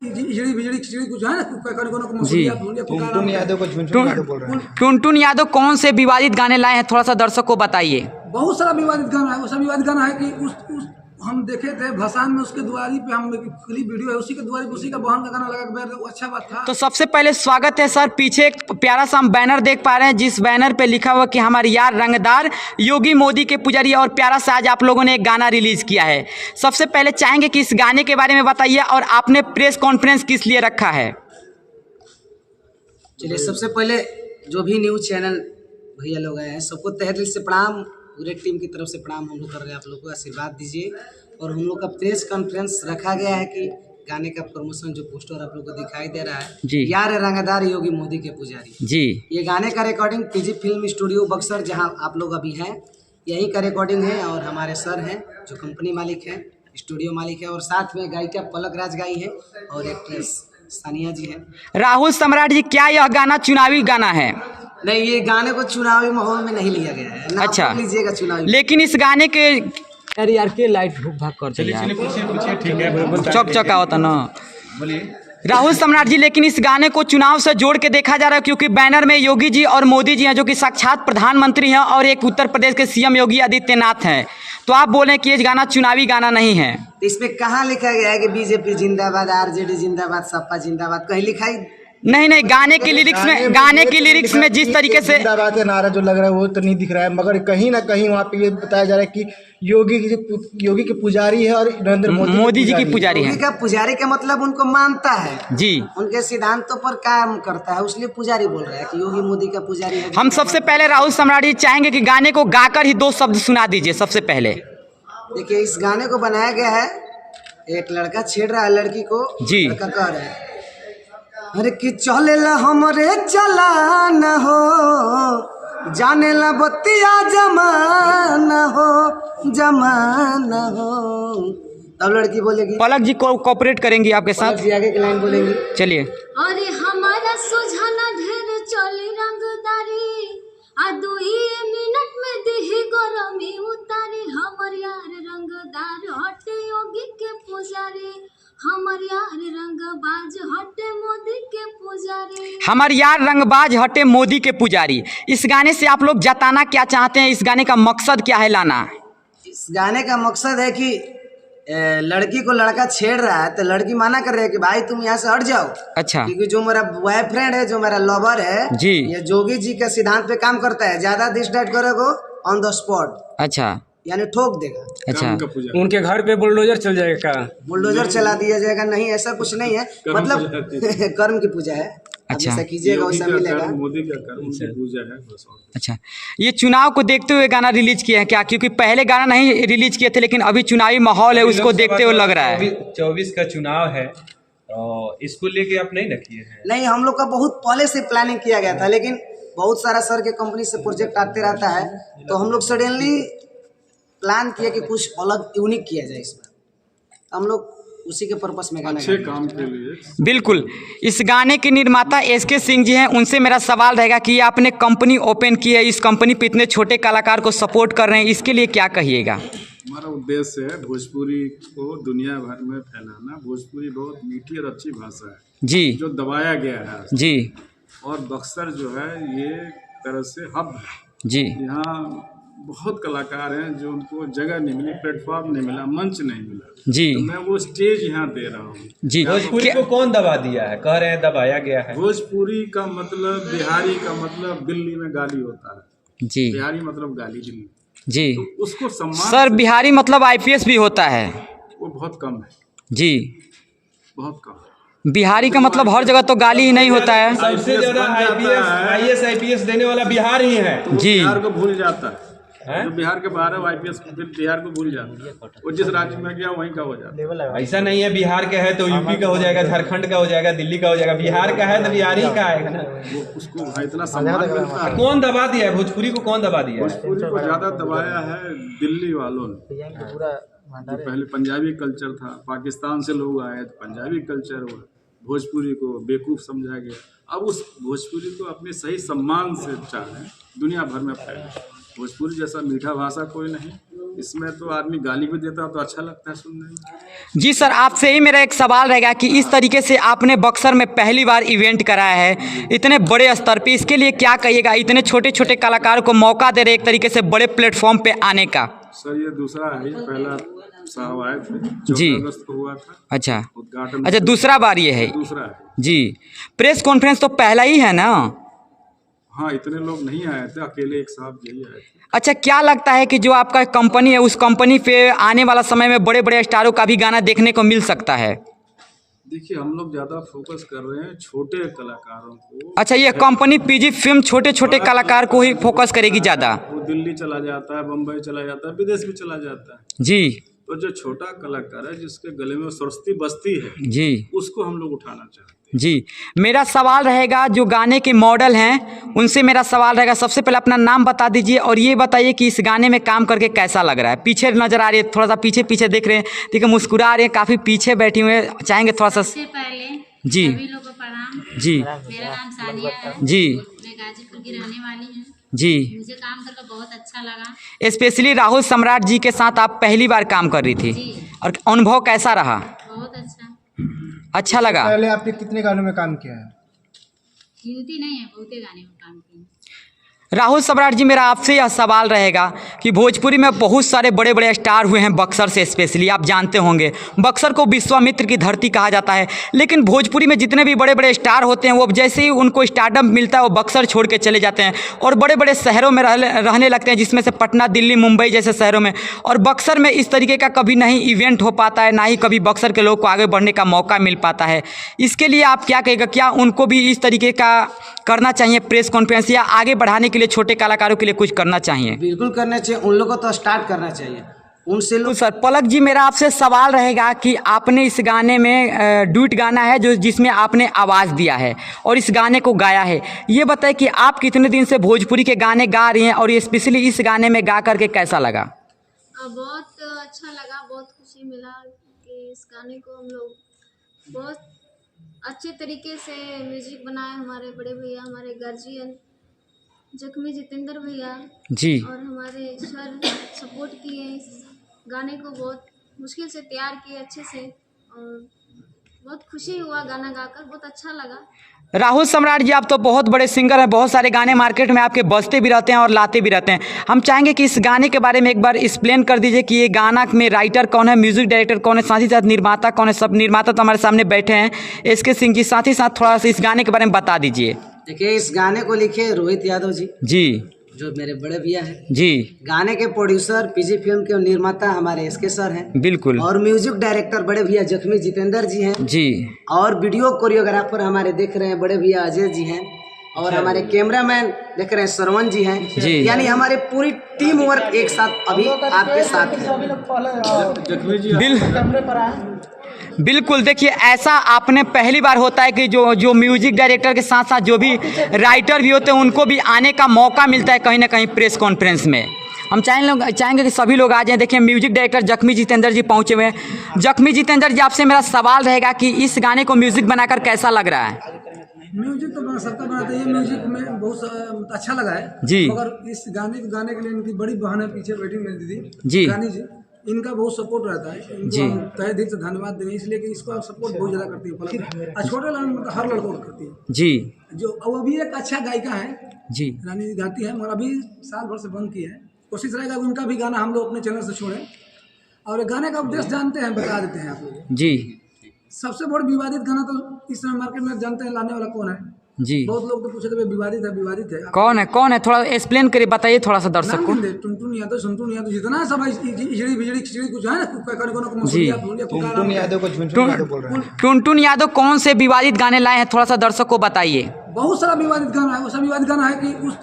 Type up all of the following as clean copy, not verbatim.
जी टुनटुन यादव कौन से विवादित गाने लाए हैं, थोड़ा सा दर्शक को बताइए। बहुत सारा विवादित गाना है। वो सब विवादित गाना है कि उस हम देखे थे भसान में, उसके द्वारी पे हम क्लिप वीडियो है, उसी के द्वारी पे उसी का बहन का गाना लगा के, वो अच्छा बात था। तो सबसे पहले स्वागत है सर। पीछे एक प्यारा सा हम बैनर देख पा रहे हैं, जिस बैनर पे लिखा हुआ कि हमारे यार रंगदार योगी मोदी के पुजारी, और प्यारा सा आज आप लोगों ने एक गाना रिलीज किया है। सबसे पहले चाहेंगे कि इस गाने के बारे में बताइए, और आपने प्रेस कॉन्फ्रेंस किस लिए रखा है। चलिए, सबसे पहले जो भी न्यूज़ चैनल भैया लोग आए हैं, सबको तहे दिल से प्रणाम। पूरे टीम की तरफ से प्रणाम हम लोग कर रहे हैं। आप लोग को आशीर्वाद दीजिए। और हम लोग का प्रेस कॉन्फ्रेंस रखा गया है कि गाने का प्रमोशन जो पोस्टर आप लोग को दिखाई दे रहा है जी, यार रंगदार योगी मोदी के पुजारी जी, ये गाने का recording PG film studio Buxar, जहां आप लोग अभी हैं, यहीं का रिकॉर्डिंग है। और हमारे सर हैं जो कंपनी मालिक हैं, स्टूडियो मालिक है, और साथ में गायिका पलक राज गाई है और एक्ट्रेस सानिया जी है। राहुल सम्राट जी, क्या यह गाना चुनावी गाना है? नहीं, ये गाने को चुनावी माहौल में नहीं लिया गया है ना। अच्छा, लीजिएगा चुनावी, लेकिन इस गाने के अरे यार के लाइट भूख भाग कर चलिए पूछिए ठीक है, चौक चौका होता ना। बोलिए। राहुल सम्राट जी, लेकिन इस गाने को चुनाव से जोड़ के देखा जा रहा है, क्योंकि बैनर में योगी जी और मोदी जी हैं, जो कि साक्षात प्रधानमंत्री हैं, और एक उत्तर प्रदेश के सीएम योगी आदित्यनाथ हैं। तो आप बोलें कि ये गाना चुनावी गाना नहीं है। इसमें कहाँ लिखा गया है कि बीजेपी जिंदाबाद, आरजेडी जिंदाबाद, सपा जिंदाबाद? कहीं लिखा ही नहीं नहीं, गाने की लिरिक्स में जिस तरीके से जिंदाबाद का नारा जो लग रहा है वो तो नहीं दिख रहा है, मगर कहीं ना कहीं वहाँ पे ये बताया जा रहा है कि योगी के पुजारी है और नरेंद्र मोदी जी की पुजारी है। योगी का पुजारी का मतलब उनको मानता है जी, उनके सिद्धांतों पर काम करता है, इसलिए पुजारी बोल रहा है कि योगी मोदी का पुजारी है। हम सबसे पहले राहुल सम्राट जी चाहेंगे कि गाने को गाकर ही 2 शब्द सुना दीजिए। सबसे पहले देखिए, इस गाने को बनाया गया है, एक लड़का छेड़ रहा है लड़की को जी। लड़का कह रहा है, अरे कि चलेला हमरे चलाना हो, जाने ला बतिया जमाना हो। तब लड़की बोलेगी, पलक जी को कोऑपरेट करेंगी आपके साथ, आगे की लाइन बोलेंगी। चलिए। अरे हमारा सुझाना ढेर चली रंगदारी, आ 2 मिनट में दिही गरमी उतारी। हमर यार रंगदार हटे योगी के पुजारी, हमर यार रंगबाज हटे मोदी के पुजारी। हमार यार रंगबाज हटे मोदी के पुजारी। इस गाने से आप लोग जताना क्या चाहते हैं? इस गाने का मकसद क्या है लाना? इस गाने का मकसद है कि लड़की को लड़का छेड़ रहा है, तो लड़की माना कर रही है कि भाई तुम यहाँ से हट जाओ। अच्छा, क्योंकि जो मेरा बॉयफ्रेंड है, जो मेरा लवर है जी, ये योगी जी के सिद्धांत पे काम करता है। ज्यादा डिस्ट्रैक्ट करोगे ऑन द स्पॉट, अच्छा, यानी ठोक देगा। अच्छा, उनके घर पे बुलडोजर चल जाएगा, बुलडोजर चला दिया जाएगा? नहीं, ऐसा कुछ नहीं है, मतलब कर्म की पूजा है। अच्छा, जैसा कीजिएगा वैसा मिलेगा। मोदी का कर्म की पूजा है बस। अच्छा, ये चुनाव को देखते हुए गाना रिलीज किया है क्या? क्योंकि पहले गाना नहीं रिलीज किए थे, लेकिन अभी चुनावी माहौल है, उसको देखते हुए लग रहा है। 24 का चुनाव है, और इसको लेके आप नहीं किए हैं? नहीं, हम लोग का बहुत पहले से प्लानिंग किया गया था, लेकिन बहुत सारा सर के कंपनी से प्रोजेक्ट आते रहता है, तो हम लोग सडनली प्लान किया कि कुछ अलग यूनिक किया जाए इसमें। हम लोग उसी के पर्पस में गाना अच्छे काम के लिए। बिल्कुल। इस गाने के निर्माता SK सिंह जी हैं, उनसे मेरा सवाल रहेगा कि आपने कंपनी ओपन की है, इस कंपनी पे इतने छोटे कलाकार को सपोर्ट कर रहे हैं, इसके लिए क्या कहिएगा? हमारा उद्देश्य है भोजपुरी को दुनिया भर में फैलाना। भोजपुरी बहुत मीठी और अच्छी भाषा है जी, जो दबाया गया है जी, और बक्सर जो है ये तरह से हब है जी। यहाँ बहुत कलाकार हैं जो उनको जगह नहीं मिली, प्लेटफॉर्म नहीं मिला, मंच नहीं मिला जी, तो मैं वो स्टेज यहाँ दे रहा हूँ जी। भोजपुरी को कौन दबा दिया है? कह रहे हैं दबाया गया है। भोजपुरी का मतलब, बिहारी का मतलब दिल्ली में गाली होता है जी, बिहारी मतलब गाली दिल्ली जी, तो उसको सम्मान सर बिहारी मतलब IPS भी होता है, वो बहुत कम है जी, बहुत कम। बिहारी का मतलब हर जगह तो गाली ही नहीं होता है। सबसे ज्यादा IAS IPS देने वाला बिहार ही है तो जी। बिहार को भूल जाता है, जो बिहार के बाहर है IPS फिर बिहार को भूल जाता है, वो जिस राज्य में गया वहीं का हो जाता है। ऐसा नहीं है बिहार का है तो यूपी का हो जाएगा, झारखंड का हो जाएगा, दिल्ली का हो जाएगा। बिहार का है तो बिहारी का आएगा ना। वो उसको इतना सम्मान मिलता है। कौन दबा दिया है भोजपुरी को? कौन दबा दिया है? भोजपुरी को ज्यादा दबाया है दिल्ली वालों ने। जो पहले पंजाबी कल्चर था, पाकिस्तान से लोग आए तो पंजाबी कल्चर हुआ, भोजपुरी को बेवकूफ़ समझा गया। अब उस भोजपुरी को अपने सही सम्मान से चाहें, दुनिया भर में फैले। भोजपुरी जैसा मीठा भाषा कोई नहीं, इसमें तो आदमी गाली भी देता है तो अच्छा लगता है सुनने में। जी सर, आपसे ही मेरा एक सवाल रहेगा कि इस तरीके से आपने बक्सर में पहली बार इवेंट कराया है इतने बड़े स्तर पे, इसके लिए क्या कहिएगा? इतने छोटे छोटे कलाकारों को मौका दे रहे एक तरीके से बड़े प्लेटफॉर्म पे आने का। सर ये दूसरा है, पहला साहब आए थे जी 14 अगस्त को हुआ था अच्छा उद्घाटन। अच्छा, दूसरा बार ये है? दूसरा है जी। प्रेस कॉन्फ्रेंस तो पहला ही है ना? हाँ, इतने लोग नहीं आए थे, अकेले एक साहब यही आए थे। अच्छा, क्या लगता है कि जो आपका कंपनी है उस कंपनी पे आने वाला समय में बड़े बड़े स्टारों का भी गाना देखने को मिल सकता है? देखिए हम लोग ज़्यादा फोकस कर रहे हैं छोटे कलाकारों को। अच्छा, ये कंपनी पीजी फिल्म छोटे छोटे कलाकार को ही फोकस करेगी ज़्यादा? वो दिल्ली चला जाता है, बम्बई चला जाता है, विदेश भी चला जाता है जी। तो जो छोटा कलाकार है जिसके गले में सरस्वती बसती है जी उसको हम लोग उठाना चाहते हैं। जी। मेरा सवाल रहेगा जो गाने के मॉडल हैं उनसे मेरा सवाल रहेगा, सबसे पहले अपना नाम बता दीजिए और ये बताइए कि इस गाने में काम करके कैसा लग रहा है? पीछे नज़र आ रही है, थोड़ा सा पीछे पीछे देख रहे हैं, ठीक है, मुस्कुरा रहे हैं, काफ़ी पीछे बैठी हुए हैं, चाहेंगे थोड़ा सा? सबसे पहले जी सभी लोगों को प्रणाम। जी मेरा नाम सानिया है, जी मैं गाजीपुर की रहने वाली हूँ। जी। मुझे काम करके बहुत अच्छा लगा। स्पेशली राहुल सम्राट जी के साथ आप पहली बार काम कर रही थी जी। और अनुभव कैसा रहा? बहुत अच्छा। अच्छा लगा? पहले आपने कितने गानों में काम किया है? गिनती नहीं है, बहुते गाने में काम किए। राहुल सम्राट जी, मेरा आपसे यह सवाल रहेगा कि भोजपुरी में बहुत सारे बड़े बड़े स्टार हुए हैं, बक्सर से स्पेशली आप जानते होंगे, बक्सर को विश्वामित्र की धरती कहा जाता है, लेकिन भोजपुरी में जितने भी बड़े बड़े स्टार होते हैं वो जैसे ही उनको स्टारडम मिलता है वो बक्सर छोड़ के चले जाते हैं और बड़े बड़े शहरों में रहने लगते हैं, जिसमें से पटना, दिल्ली, मुंबई जैसे शहरों में। और बक्सर में इस तरीके का कभी नहीं इवेंट हो पाता है, ना ही कभी बक्सर के लोग को आगे बढ़ने का मौका मिल पाता है। इसके लिए आप क्या कहेगा? क्या उनको भी इस तरीके का करना चाहिए प्रेस कॉन्फ्रेंस, या आगे बढ़ाने के लिए छोटे कलाकारों के लिए कुछ करना चाहिए? बिल्कुल करना चाहिए, उन लोगों को तो स्टार्ट करना चाहिए उनसे लोग। सर पलक जी, मेरा आपसे सवाल रहेगा कि आपने इस गाने में डुएट गाना है जो जिसमें आपने आवाज़ दिया है और इस गाने को गाया है, ये बताएं कि आप कितने दिन से भोजपुरी के गाने गा रही हैं और ये स्पेशली इस गाने में गा करके कैसा लगा? बहुत अच्छा लगा, बहुत खुशी मिला कि इस गाने को हम लोग बहुत अच्छे तरीके से म्यूजिक बनाए। हमारे बड़े भैया, हमारे गार्जियन जख्मी जितेंद्र भैया जी और हमारे सर सपोर्ट किए, इस गाने को बहुत मुश्किल से तैयार किए अच्छे से और बहुत खुशी हुआ गाना गाकर, बहुत अच्छा लगा। राहुल सम्राट जी, आप तो बहुत बड़े सिंगर हैं, बहुत सारे गाने मार्केट में आपके बजते भी रहते हैं और लाते भी रहते हैं। हम चाहेंगे कि इस गाने के बारे में एक बार एक्सप्लेन कर दीजिए कि ये गाना में राइटर कौन है, म्यूजिक डायरेक्टर कौन है, साथ ही साथ निर्माता कौन है। सब निर्माता तो हमारे सामने बैठे हैं, एसके सिंह जी, साथ ही साथ थोड़ा सा इस गाने के बारे में बता दीजिए। देखिए, इस गाने को लिखे रोहित यादव जी, जो मेरे बड़े भैया हैं जी। गाने के प्रोड्यूसर पीजी फिल्म के निर्माता हमारे एसके सर हैं बिल्कुल। और म्यूजिक डायरेक्टर बड़े भैया जख्मी जितेंद्र जी हैं जी। और वीडियो कोरियोग्राफर हमारे देख रहे हैं बड़े भैया अजय जी हैं और हमारे कैमरामैन देख रहे हैं श्रवण जी हैं जी। यानी हमारे पूरी टीम वर्क एक साथ अभी आपके साथ है। बिल्कुल। देखिए, ऐसा आपने पहली बार होता है कि जो म्यूजिक डायरेक्टर के साथ साथ जो भी राइटर भी होते हैं उनको भी आने का मौका मिलता है कहीं ना कहीं प्रेस कॉन्फ्रेंस में। हम चाहेंगे कि सभी लोग आ जाएं। देखिए, म्यूजिक डायरेक्टर जख्मी जितेंद्र जी पहुंचे हुए हैं। जख्मी जितेंद्र जी, आपसे मेरा सवाल रहेगा कि इस गाने को म्यूजिक बनाकर कैसा लग रहा है? म्यूजिक तो सबका बनाते हैं, म्यूजिक में बहुत अच्छा लगा है जी। मगर इस गाने के लिए इनकी बड़ी बहन है पीछे बैठी मेरी दीदी जी, रानी जी, इनका बहुत सपोर्ट रहता है। इनको हम तहे दिल से धन्यवाद देंगे, इसलिए कि इसको सपोर्ट बहुत ज़्यादा करती है पलक, और छोटे लड़के मतलब हर लड़कों को करती है जी। जो वो भी एक अच्छा गायिका है जी। रानी जी गाती है, मगर अभी साल भर से बंद की है। कोशिश रहेगा उनका भी गाना हम लोग अपने चैनल से छोड़ें। और गाने का उद्देश्य जानते हैं, बता देते हैं आप लोग। जी। सबसे बड़ा विवादित गाना तो इस समय मार्केट में जानते हैं लाने वाला कौन है? जी। बहुत लोग तो पूछे थे विवादित है। कौन है? थोड़ा एक्सप्लेन करिए, बताइए थोड़ा सा दर्शक को। टुनटुन यादव, सुनटुन यादव, जितना सब इजड़ी बिजड़ी खिचड़ी कुछ है ना, टुनटुन यादव कौन से विवादित गाने लाए हैं, थोड़ा सा दर्शक को बताइए। बहुत सारा विवादित गाना है। वो सब विवादित गाना है कि उस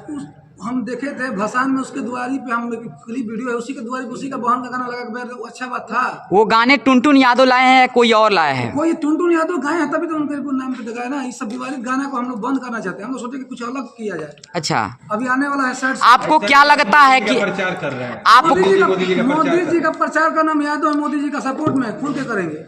हम देखे थे भसान में, उसके दुआरी पे हम क्लिप वीडियो है, उसी के दुआरी पे उसी का बहन का गाना लगा के अच्छा बात था। वो गाने टुनटुन यादव लाए हैं, कोई और लाया है? कोई टुनटुन यादव गाए हैं, तभी तो उनके नाम पे लगाया ना। इस सब विवादित गाना को हम लोग बंद करना चाहते हैं। हम लोग सोचे कि कुछ अलग किया जाए। अच्छा, अभी आने वाला है सर। आपको क्या लगता है कि प्रचार कर रहे हैं? आप मोदी जी का प्रचार करना, हम यादव मोदी जी का सपोर्ट में खुल के करेंगे।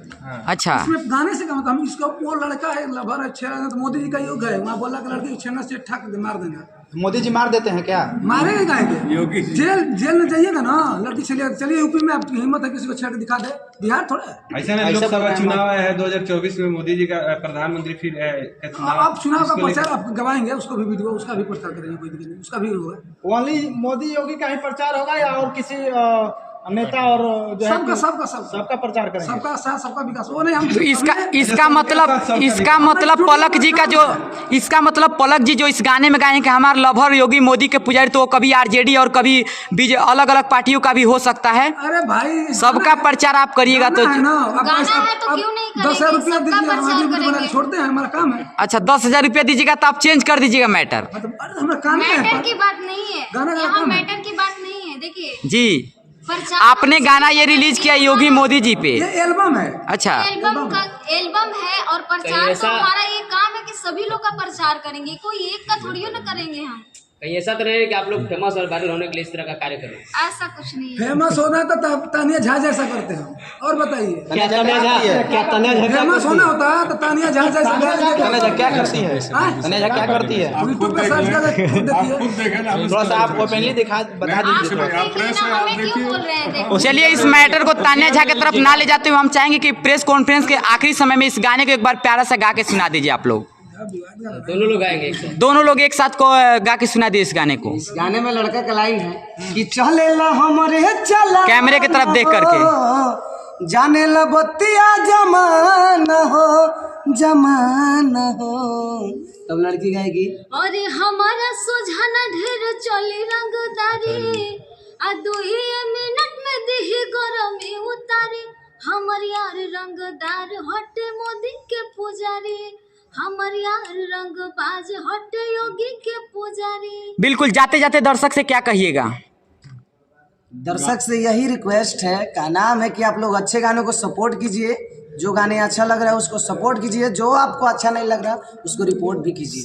अच्छा, इसमें गाने से क्या मतलब, हम इसको वो लड़का है लवर है छेड़ा, तो मोदी जी का युग है, वहाँ बोला कि लड़की छेड़ना से ठाक मार देना। मोदी जी मार देते हैं क्या? मारेंगे काहे योगी के? जेल में जाइएगा ना, लड़की चलिए यूपी में आपकी हिम्मत है किसी को छेड़ दिखा दे, बिहार थोड़ा है। ऐसा नहीं, लोकसभा चुनाव आया है 2024 में, मोदी जी का प्रधानमंत्री फिर आप चुनाव का प्रचार आप गवाएंगे, उसको भी वीडियो, उसका भी प्रचार करेंगे, कोई दिक्कत नहीं, उसका भी होगा। ओनली मोदी योगी का ही प्रचार होगा या और किसी नेता और जो है सबका प्रचार करेंगे? सबका साथ, सबका विकास। वो नहीं हम इसका मतलब पलक जी का जो इसका मतलब पलक जी जो इस गाने में गाए कि हमारे लवर योगी मोदी के पुजारी, तो कभी आरजेडी और कभी अलग अलग पार्टियों का भी हो सकता है। अरे भाई सबका प्रचार आप करिएगा तो है ना, 10,000 रुपया दीजिए, छोड़ते हैं, हमारा काम है। अच्छा 10,000 रुपया दीजिएगा तो आप चेंज कर दीजिएगा मैटर। हमारा काम है, मैटर की बात नहीं है, यहाँ मैटर की बात नहीं है। देखिए जी, आपने गाना ये रिलीज किया योगी मोदी जी पे, ये एल्बम है। अच्छा एल्बम है और प्रचार तो हमारा ये काम है कि सभी लोग का प्रचार करेंगे, कोई एक का थोड़ी ना करेंगे हम। कहीं ऐसा तो नहीं कि आप लोग फेमस और वायरल होने के लिए इस तरह का कार्य करें? ऐसा कुछ नहीं है। फेमस होना तो तानिया झा जैसा करते हैं। और बताइए क्या तानिया झा फेमस होना होता है तो तानिया झा जैसा क्या करती है? तानिया झा क्या करती है? यूट्यूब पे सर्च करके थोड़ा सा आप ओपनली बता दीजिए। चलिए इस मैटर को तानिया झा की तरफ ना ले जाते हुए हम चाहेंगे कि प्रेस कॉन्फ्रेंस के आखिरी समय में इस गाने को एक बार प्यारा सा गा के सुना दीजिए आप लोग। दोनों लोग आएंगे, दोनों लोग एक साथ को गा के सुना दिए इस गाने को। इस गाने में लड़का का लाइन है कि चले ला हमरे चला, कैमरे की तरफ देख करके, जाने ला बत्तिया जमाना हो, जमाना हो। तब लड़की गाएगी, अरे हमारा सुझाना ढेर चली रंगदारी, आ 2 मिनट में दिही गरमी उतारी, हमर यार रंगदार हटे मोदी के पुजारी, हमर यार रंगबाज हटे योगी के पुजारी। बिल्कुल, जाते जाते दर्शक से क्या कहिएगा? दर्शक से यही रिक्वेस्ट है, का नाम है कि आप लोग अच्छे गानों को सपोर्ट कीजिए, जो गाने अच्छा लग रहा है उसको सपोर्ट कीजिए, जो आपको अच्छा नहीं लग रहा उसको रिपोर्ट भी कीजिए।